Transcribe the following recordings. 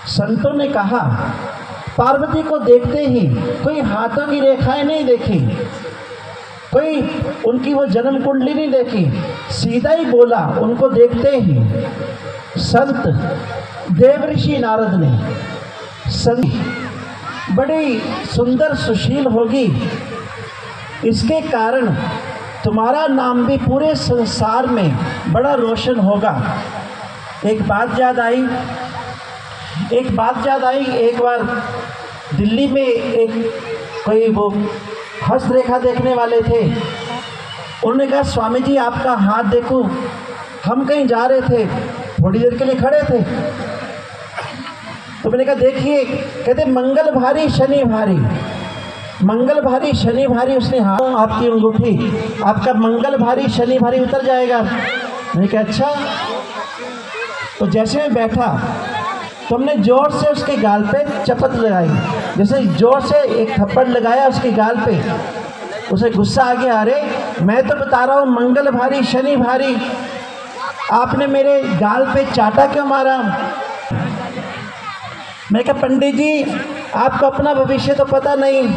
संतों ने कहा, पार्वती को देखते ही कोई हाथों की रेखाएं नहीं देखी, कोई उनकी वो जन्म कुंडली नहीं देखी, सीधा ही बोला उनको देखते ही। संत देवऋषि नारद ने, संत बड़ी सुंदर सुशील होगी, इसके कारण तुम्हारा नाम भी पूरे संसार में बड़ा रोशन होगा। एक बात याद आई, एक बार दिल्ली में एक कोई वो हस्तरेखा देखने वाले थे। उन्होंने कहा, स्वामी जी आपका हाथ देखो। हम कहीं जा रहे थे, थोड़ी देर के लिए खड़े थे, तो मैंने कहा देखिए, कहते मंगल भारी शनि भारी, मंगल भारी शनि भारी। उसने हाथ, आपकी अंगूठी, आपका मंगल भारी शनि भारी उतर जाएगा। मैंने कहा अच्छा। तो जैसे मैं बैठा तो हमने जोर से उसके गाल पे चपत लगाई, जैसे जोर से एक थप्पड़ लगाया उसके गाल पे। उसे गुस्सा आ गया, अरे मैं तो बता रहा हूँ मंगल भारी शनि भारी, आपने मेरे गाल पे चाटा क्यों मारा? मैं कहा पंडित जी आपको अपना भविष्य तो पता नहीं,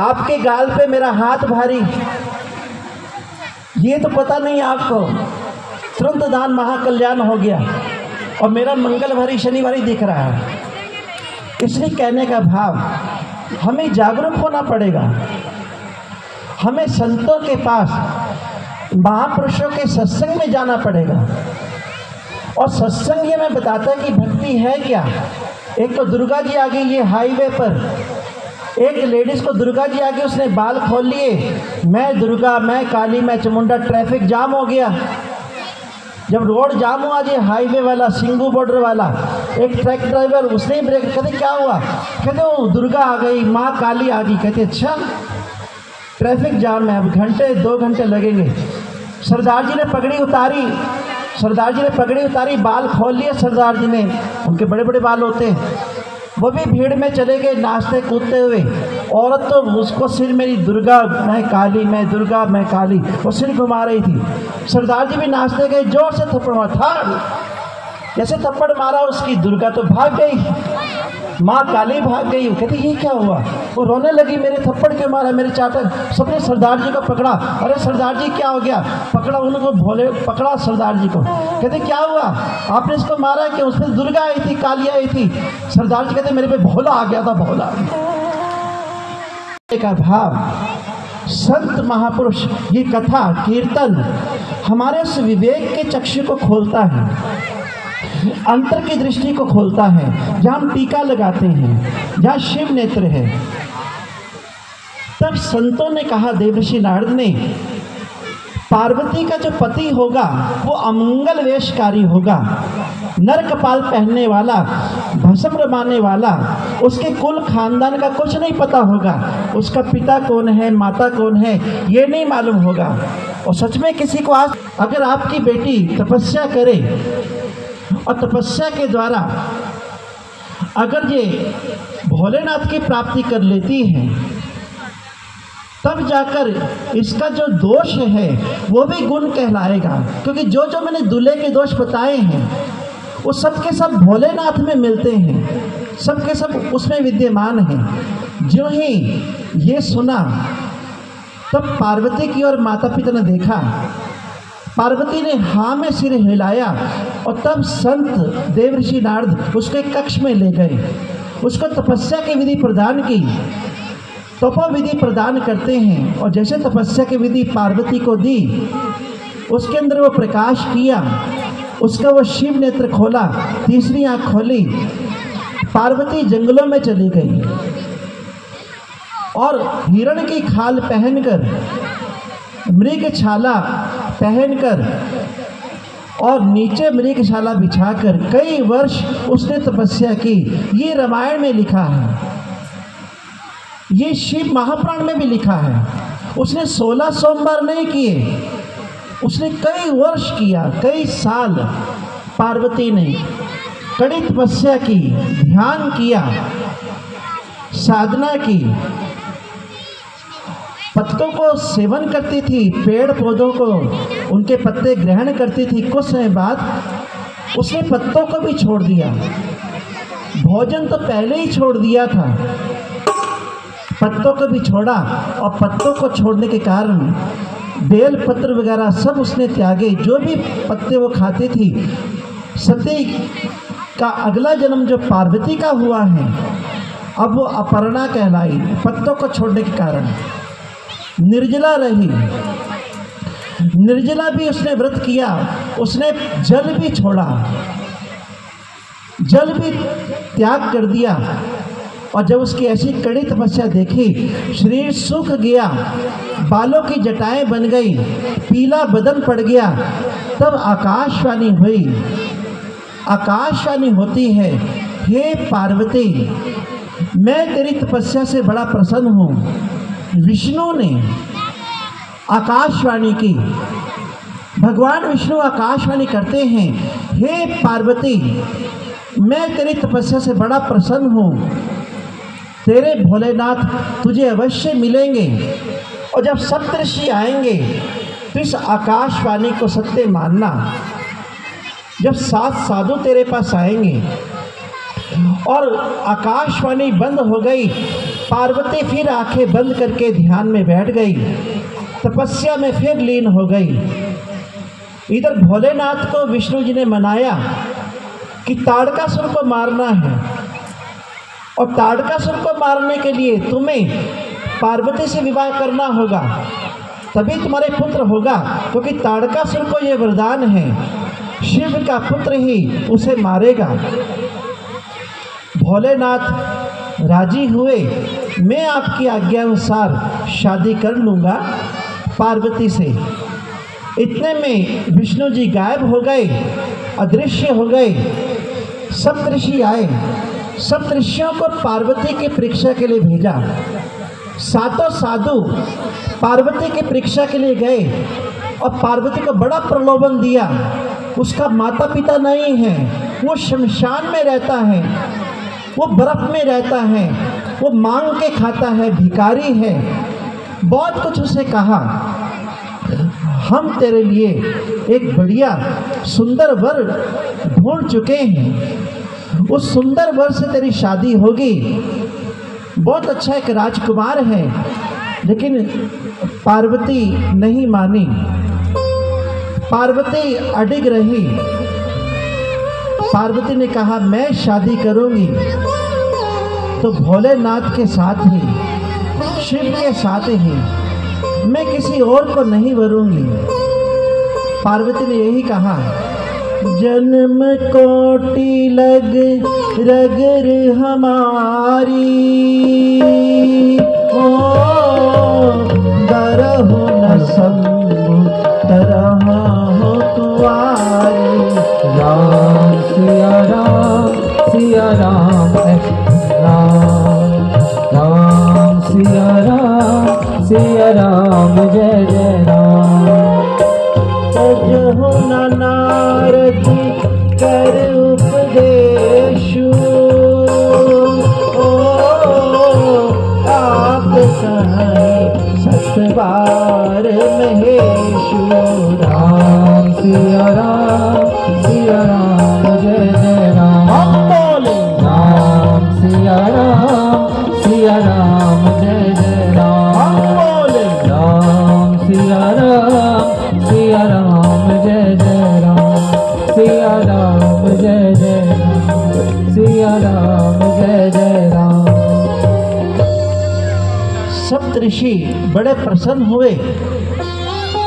आपके गाल पे मेरा हाथ भारी, ये तो पता नहीं आपको। तुरंत दान महाकल्याण हो गया और मेरा मंगल भारी शनि भारी दिख रहा है। इसलिए कहने का भाव, हमें जागरूक होना पड़ेगा, हमें संतों के पास, महापुरुषों के सत्संग में जाना पड़ेगा। और सत्संग ये मैं बताता कि भक्ति है क्या। एक तो दुर्गा जी आ गई ये हाईवे पर, एक लेडीज को दुर्गा जी आ गई, उसने बाल खोल लिए, मैं दुर्गा, मैं काली, मैं चामुंडा। ट्रैफिक जाम हो गया। जब रोड जाम हुआ जी, हाईवे वाला, सिंगू बॉर्डर वाला, एक ट्रक ड्राइवर, उसने ब्रेक, कहते क्या हुआ? कहते वो दुर्गा आ गई, माँ काली आ गई। कहते अच्छा, ट्रैफिक जाम है, अब घंटे 2 घंटे लगेंगे। सरदार जी ने पगड़ी उतारी, बाल खोल लिए सरदार जी ने, उनके बड़े बड़े बाल होते हैं। वो भी भीड़ में चले गए नाचते कूदते हुए। औरत तो उसको सिर, मेरी दुर्गा मैं काली, मैं दुर्गा मैं काली, वो सिर घुमा रही थी। सरदार जी भी नाचते गए, जोर से थप्पड़ मारा था। जैसे थप्पड़ मारा उसकी दुर्गा तो भाग गई, माँ काली भाग गई। कहती ये क्या हुआ? वो रोने लगी, मेरे थप्पड़ क्यों मारा, मेरे चाटर। सबने सरदार जी को पकड़ा, अरे सरदार जी क्या हो गया? पकड़ा उनको, भोले पकड़ा सरदार जी को। कहते क्या हुआ, आपने इसको मारा कि उसमें दुर्गा आई थी, काली आई थी। सरदार जी कहते मेरे पे भोला आ गया था, भोला। का भाव, संत महापुरुष, ये कथा कीर्तन हमारे उस विवेक के चक्षु को खोलता है, अंतर की दृष्टि को खोलता है। जहाँ हम टीका लगाते हैं, जहाँ शिव नेत्र है, तब संतों ने कहा, देवर्षि नारद ने, पार्वती का जो पति होगा वो अमंगल वेशकारी होगा, नर कपाल पहनने वाला, भस्म रमाने वाला, उसके कुल खानदान का कुछ नहीं पता होगा, उसका पिता कौन है, माता कौन है, ये नहीं मालूम होगा। और सच में किसी को आज, अगर आपकी बेटी तपस्या करे और तपस्या के द्वारा अगर ये भोलेनाथ की प्राप्ति कर लेती है, तब जाकर इसका जो दोष है वो भी गुण कहलाएगा। क्योंकि जो जो मैंने दूल्हे के दोष बताए हैं वो सब के सब भोलेनाथ में मिलते हैं, सब के सब उसमें विद्यमान हैं। जो ही ये सुना तब पार्वती की ओर माता पिता ने देखा, पार्वती ने हाँ में सिर हिलाया और तब संत देवर्षि नारद उसके कक्ष में ले गए, उसको तपस्या की विधि प्रदान की। तपो विधि प्रदान करते हैं और जैसे तपस्या की विधि पार्वती को दी, उसके अंदर वो प्रकाश किया, उसका वो शिव नेत्र खोला, तीसरी आंख खोली, पार्वती जंगलों में चली गई और हिरण की खाल पहनकर, मृगछाला पहनकर और नीचे मृगशाला बिछाकर कई वर्ष उसने तपस्या की। ये रामायण में लिखा है, ये शिव महापुराण में भी लिखा है। उसने 16 सोमवार नहीं किए, उसने कई वर्ष किया, कई साल पार्वती ने कड़ी तपस्या की, ध्यान किया, साधना की, पत्तों को सेवन करती थी, पेड़ पौधों को उनके पत्ते ग्रहण करती थी। कुछ समय बाद उसने पत्तों को भी छोड़ दिया, भोजन तो पहले ही छोड़ दिया था, पत्तों को भी छोड़ा, और पत्तों को छोड़ने के कारण बेल पत्र वगैरह सब उसने त्यागे। जो भी पत्ते वो खाती थी, सती का अगला जन्म जो पार्वती का हुआ है, अब वो अपर्णा कहलाई। पत्तों को छोड़ने के कारण निर्जला रही। निर्जला भी उसने व्रत किया, उसने जल भी छोड़ा, जल भी त्याग कर दिया। और जब उसकी ऐसी कड़ी तपस्या देखी, शरीर सूख गया, बालों की जटाएं बन गई, पीला बदन पड़ गया, तब आकाशवाणी हुई। आकाशवाणी होती है, हे पार्वती, मैं तेरी तपस्या से बड़ा प्रसन्न हूँ। विष्णु ने आकाशवाणी की। भगवान विष्णु आकाशवाणी करते हैं, हे पार्वती, मैं तेरी तपस्या से बड़ा प्रसन्न हूँ, तेरे भोलेनाथ तुझे अवश्य मिलेंगे। और जब सप्तऋषि आएंगे तो इस आकाशवाणी को सत्य मानना। जब 7 साधु तेरे पास आएंगे और आकाशवाणी बंद हो गई, पार्वती फिर आंखें बंद करके ध्यान में बैठ गई, तपस्या में फिर लीन हो गई। इधर भोलेनाथ को विष्णु जी ने मनाया कि ताड़कासुर को मारना है, और ताड़कासुर को मारने के लिए तुम्हें पार्वती से विवाह करना होगा, तभी तुम्हारे पुत्र होगा, क्योंकि ताड़कासुर को ये वरदान है, शिव का पुत्र ही उसे मारेगा। भोलेनाथ राजी हुए, मैं आपकी आज्ञा अनुसार शादी कर लूँगा पार्वती से। इतने में विष्णु जी गायब हो गए, अदृश्य हो गए। सप्तऋषि आए, सप्तऋषियों को पार्वती की परीक्षा के लिए भेजा। 7 साधु पार्वती की परीक्षा के लिए गए और पार्वती को बड़ा प्रलोभन दिया। उसका माता पिता नहीं है, वो शमशान में रहता है, वो बर्फ में रहता है, वो मांग के खाता है, भिखारी है। बहुत कुछ उसे कहा, हम तेरे लिए एक बढ़िया सुंदर वर ढूंढ चुके हैं, उस सुंदर वर से तेरी शादी होगी। बहुत अच्छा एक राजकुमार है, लेकिन पार्वती नहीं मानी, पार्वती अडिग रही। पार्वती ने कहा, मैं शादी करूंगी तो भोलेनाथ के साथ ही, शिव के साथ ही, मैं किसी और को नहीं वरूंगी। पार्वती ने यही कहा, जन्म कोटि लग रगर हमारी, ओ दरहु न संभु तरह हो तुम्हारी। राम सिया राम सिया राम राम सिया राम जय जय राम। सजहु न नारद कर उपदेशु, ओ आप कहें सतबार महेशु। राम सिया राम जय जय राम। हम बोले राम सिया राम जय जय राम। हम बोले राम सिया राम जय जय राम। सिया राम जय जय राम। सिया राम जय जय राम। सप्तऋषि बड़े प्रसन्न हुए।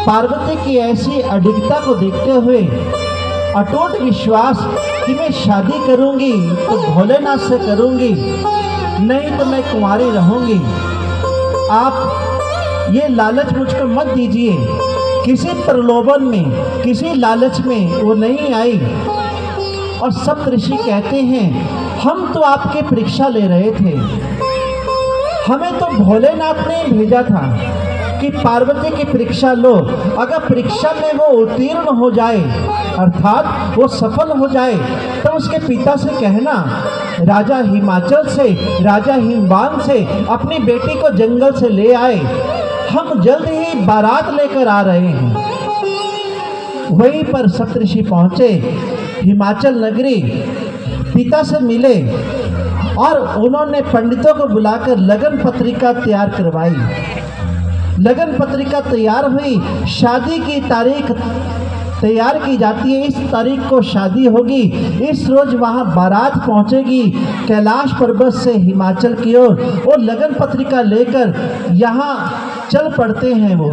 पार्वती की ऐसी अडिगता को देखते हुए, अटूट विश्वास कि मैं शादी करूंगी तो भोलेनाथ से करूंगी, नहीं तो मैं कुंवारी रहूंगी। आप ये लालच मुझको मत दीजिए। किसी प्रलोभन में, किसी लालच में वो नहीं आई। और सप्तऋषि कहते हैं, हम तो आपकी परीक्षा ले रहे थे, हमें तो भोलेनाथ ने भेजा था कि पार्वती की परीक्षा लो। अगर परीक्षा में वो उत्तीर्ण हो जाए, अर्थात वो सफल हो जाए, तो उसके पिता से कहना, राजा हिमाचल से, राजा हिमवान से अपनी बेटी को जंगल से ले आए, हम जल्द ही बारात लेकर आ रहे हैं। वहीं पर सप्तऋषि पहुंचे, हिमाचल नगरी। पिता से मिले और उन्होंने पंडितों को बुलाकर लगन पत्रिका तैयार करवाई। लगन पत्रिका तैयार हुई, शादी की तारीख तैयार की जाती है, इस तारीख को शादी होगी, इस रोज वहाँ बारात पहुँचेगी कैलाश पर्वत से हिमाचल की ओर। और लगन पत्रिका लेकर यहाँ चल पड़ते हैं वो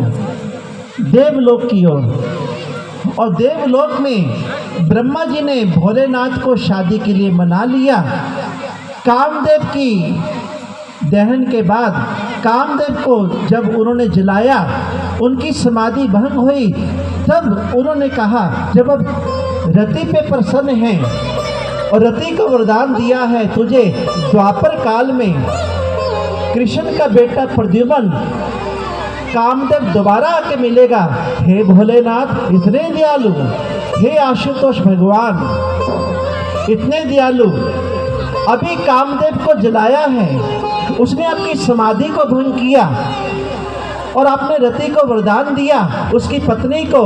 देवलोक की ओर। और देवलोक में ब्रह्मा जी ने भोलेनाथ को शादी के लिए मना लिया। कामदेव की दहन के बाद कामदेव को जब उन्होंने जलाया, उनकी समाधि भंग हुई। तब उन्होंने कहा, जब अब रति पे प्रसन्न हैं और रति को वरदान दिया है तुझे, द्वापर काल में कृष्ण का बेटा प्रद्युम्न कामदेव दोबारा आके मिलेगा। हे भोलेनाथ इतने दयालु, हे आशुतोष भगवान इतने दयालु, अभी कामदेव को जलाया है, उसने आपकी समाधि को भंग किया और आपने रति को वरदान दिया उसकी पत्नी को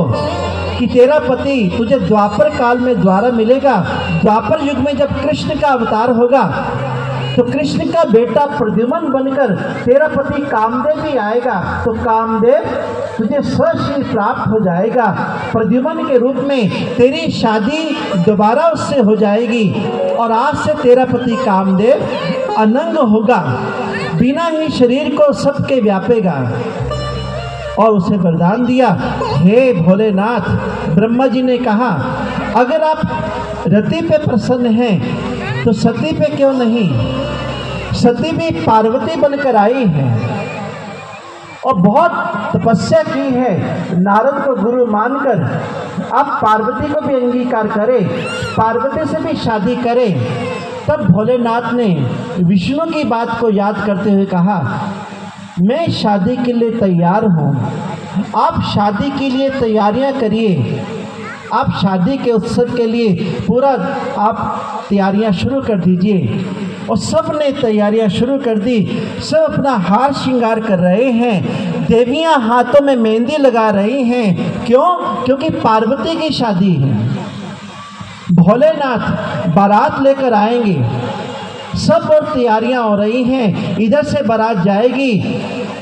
कि तेरा पति तुझे द्वापर काल में द्वारा मिलेगा। द्वापर युग में जब कृष्ण का अवतार होगा तो कृष्ण का बेटा प्रद्युम्न बनकर तेरा पति कामदेव भी आएगा, तो कामदेव तुझे स्वश्री प्राप्त हो जाएगा। प्रद्युम्न के रूप में तेरी शादी दोबारा उससे हो जाएगी और आज से तेरा पति कामदेव अनंग होगा, बिना ही शरीर को सबके व्यापेगा। और उसे वरदान दिया। हे भोलेनाथ, ब्रह्मा जी ने कहा, अगर आप रति पे प्रसन्न हैं तो सती पे क्यों नहीं? सती भी पार्वती बनकर आई है और बहुत तपस्या की है। नारद को गुरु मानकर आप पार्वती को भी अंगीकार करें, पार्वती से भी शादी करें। तब भोलेनाथ ने विष्णु की बात को याद करते हुए कहा, मैं शादी के लिए तैयार हूँ, आप शादी के लिए तैयारियां करिए। आप शादी के उत्सव के लिए पूरा आप तैयारियां शुरू कर दीजिए। और सब ने तैयारियां शुरू कर दी, सब अपना हार श्रृंगार कर रहे हैं, देवियां हाथों में मेहंदी लगा रही हैं। क्यों? क्योंकि पार्वती की शादी है। भोलेनाथ बारात लेकर आएंगे, सब और तैयारियां हो रही हैं। इधर से बारात जाएगी,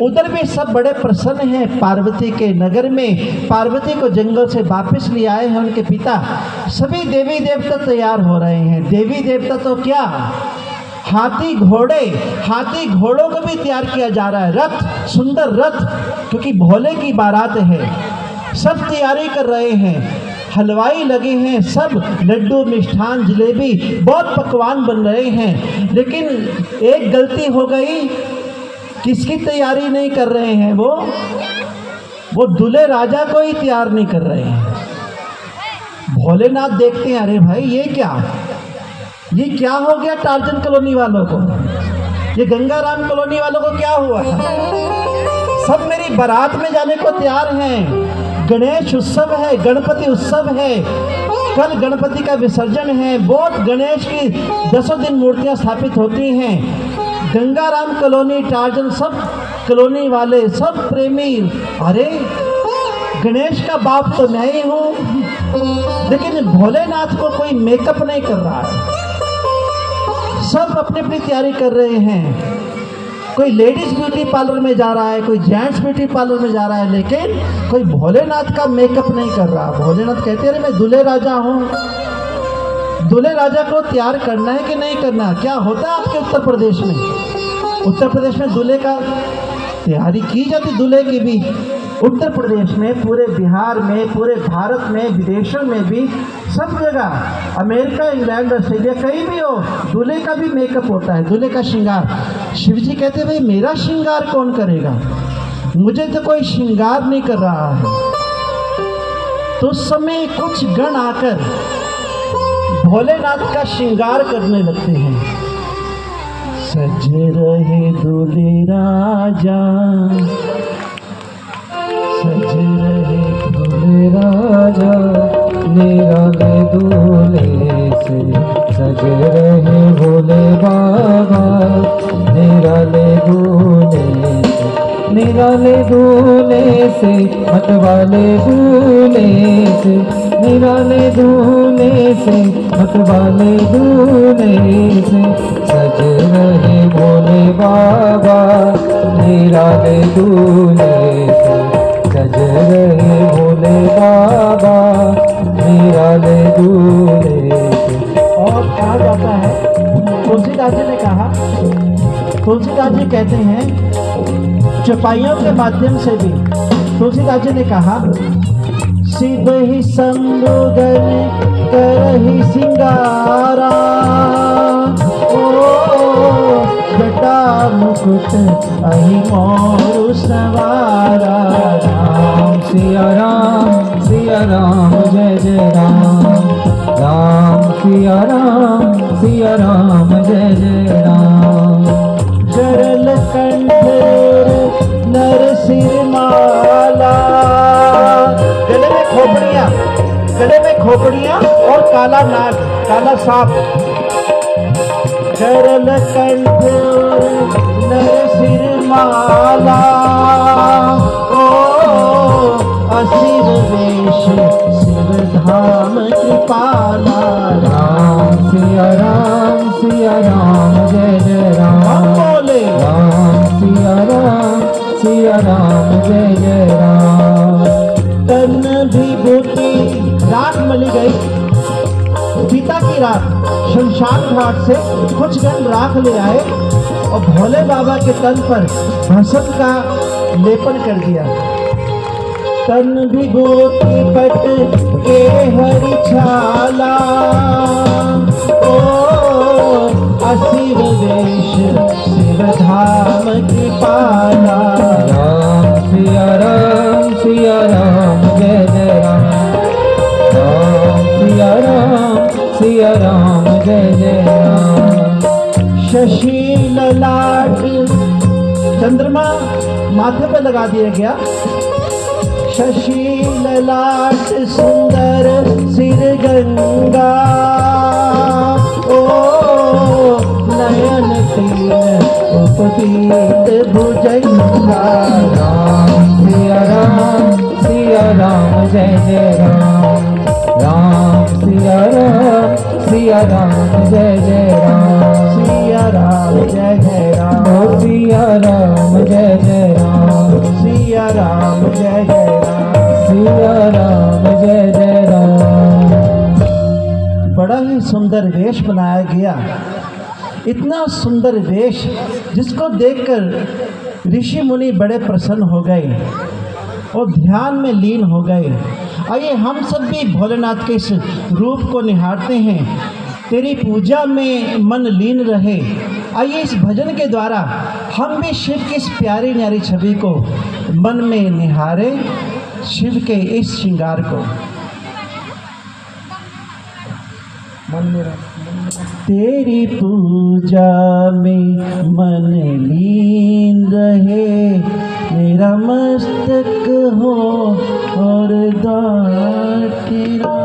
उधर भी सब बड़े प्रसन्न हैं। पार्वती के नगर में पार्वती को जंगल से वापस ले आए हैं उनके पिता। सभी देवी देवता तैयार हो रहे हैं। देवी देवता तो क्या, हाथी घोड़ों को भी तैयार किया जा रहा है, रथ, सुंदर रथ, क्योंकि भोले की बारात है। सब तैयारी कर रहे हैं, हलवाई लगे हैं, सब लड्डू, मिष्ठान, जलेबी, बहुत पकवान बन रहे हैं। लेकिन एक गलती हो गई, किसकी तैयारी नहीं कर रहे हैं? वो दूल्हे राजा को ही तैयार नहीं कर रहे हैं। भोलेनाथ देखते हैं, अरे भाई ये क्या हो गया टार्जन कॉलोनी वालों को, ये गंगाराम कॉलोनी वालों को क्या हुआ? सब मेरी बारात में जाने को तैयार हैं। गणेश उत्सव है, गणपति उत्सव है, कल गणपति का विसर्जन है, बहुत गणेश की 10 दिन मूर्तियां स्थापित होती हैं। गंगाराम कॉलोनी, टार्जन, सब कॉलोनी वाले, सब प्रेमी, अरे गणेश का बाप तो मैं ही हूँ। लेकिन भोलेनाथ को कोई मेकअप नहीं कर रहा है, सब अपनी अपनी तैयारी कर रहे हैं। कोई लेडीज ब्यूटी पार्लर में जा रहा है, कोई जेंट्स ब्यूटी पार्लर में जा रहा है, लेकिन कोई भोलेनाथ का मेकअप नहीं कर रहा। भोलेनाथ कहते हैं, अरे मैं दूल्हे राजा हूँ। दूल्हे राजा को तैयार करना है कि नहीं करना? क्या होता है आपके उत्तर प्रदेश में? उत्तर प्रदेश में दूल्हे का तैयारी की जाती, दूल्हे की भी। उत्तर प्रदेश में, पूरे बिहार में, पूरे भारत में, विदेशों में भी, सब जगह, अमेरिका, इंग्लैंड, ऑस्ट्रेलिया, कहीं भी हो, दूल्हे का भी मेकअप होता है, दूल्हे का श्रृंगार। शिव जी कहते हैं, भाई मेरा श्रृंगार कौन करेगा? मुझे तो कोई श्रृंगार नहीं कर रहा है। तो उस समय कुछ गण आकर भोलेनाथ का श्रृंगार करने लगते हैं। सज रहे दूल्हे राजा, सज रहे दूल्हे राजा, निराले दूल्हे से सज रहे भोले बाबा, निराले दूल्हे से, निराले दूल्हे धूने से, मतवाले धूने से, निराले धूने से, मतवाले धूने से, सज रहे भोले बाबा निराले धूने से, सज रहे भोले बाबा निराले धूने से। और कहा जाता है, तुलसीदास जी ने कहा, तुलसीदास जी कहते हैं चौपाइयों के माध्यम से भी, तुलसीदास जी ने कहा, शिव ही शंभुगन करहि सिंगारा, ओ जटा मुकुट अहि मोर सवारा। राम सिया राम, सिया राम जय जय राम, राम सिया राम जय जय राम। चरल कंठ नर सिर माला, गले में खोपड़ियां और काला नाग, काला सांप। चरल कंठ नर सिर माला, ओ असिर वेश शिव धाम कृपाला। राम सिया राम जय जय राम, बोले राम सिया राम जय जय राम। तन विभूति राख मली गई, सीता की राख शमशान घाट से कुछ गन राख ले आए और भोले बाबा के तन पर भस्म का लेपन कर दिया। तन विभूति पट के हरि छाला, ओ असिर वेश शिव धाम कृपाला। राम सिया राम जय जय राम, राम सिया राम जय जय राम। शशि ललाट, चंद्रमा माथे पे लगा दिया गया। शशि ललाट सुंदर सिर गंगा, ओ नयन तीन उपपीत भुजंगा। राम सिया राम जय जय राम, राम सिया राम जय जय राम। सिया राम जय जय राम, सिया राम जय जय राम, सिया राम जय जय राम, सिया राम जय जय राम। बड़ा ही सुंदर वेश बनाया गया, इतना सुंदर वेश जिसको देखकर ऋषि मुनि बड़े प्रसन्न हो गए और ध्यान में लीन हो गए। आइए हम सब भी भोलेनाथ के इस रूप को निहारते हैं, तेरी पूजा में मन लीन रहे। आइए इस भजन के द्वारा हम भी शिव की इस प्यारी न्यारी छवि को मन में निहारे, शिव के इस श्रृंगार को मन में तेरी पूजा में मन लीन रहे, मेरा मस्तक हो और द्वार तेरा।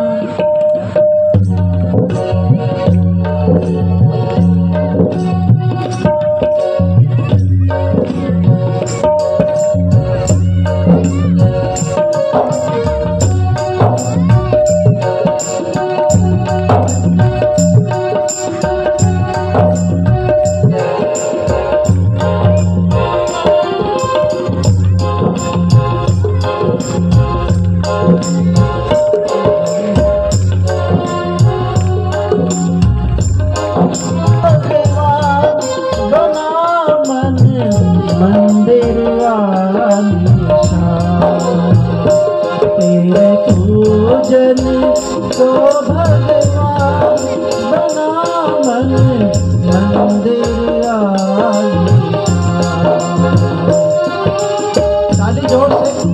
मंदिर तेरे पूजन को भगवान बना मन मंदिर ताली जोर से।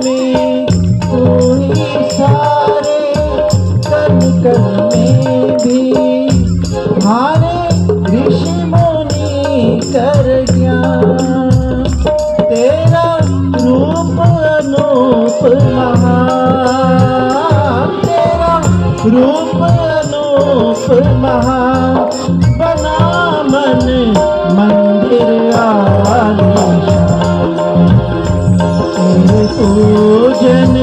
में तू ही सारे, कण कण में भी हारे ऋषि मुनि कर ज्ञान। तेरा रूप अनूप महान, तेरा रूप अनूप महान, बना मन मंदिर आलीशान। तेरे पूजन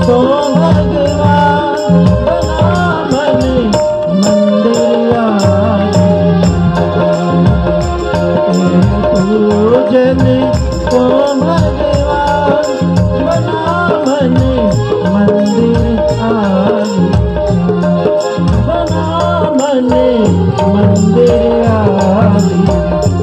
तो भगवान, बना मन मंदिर आलीशान। तेरे पूजन तो भगवान, बना मन मंदिर आलीशान, बना मन मंदिर आलीशान।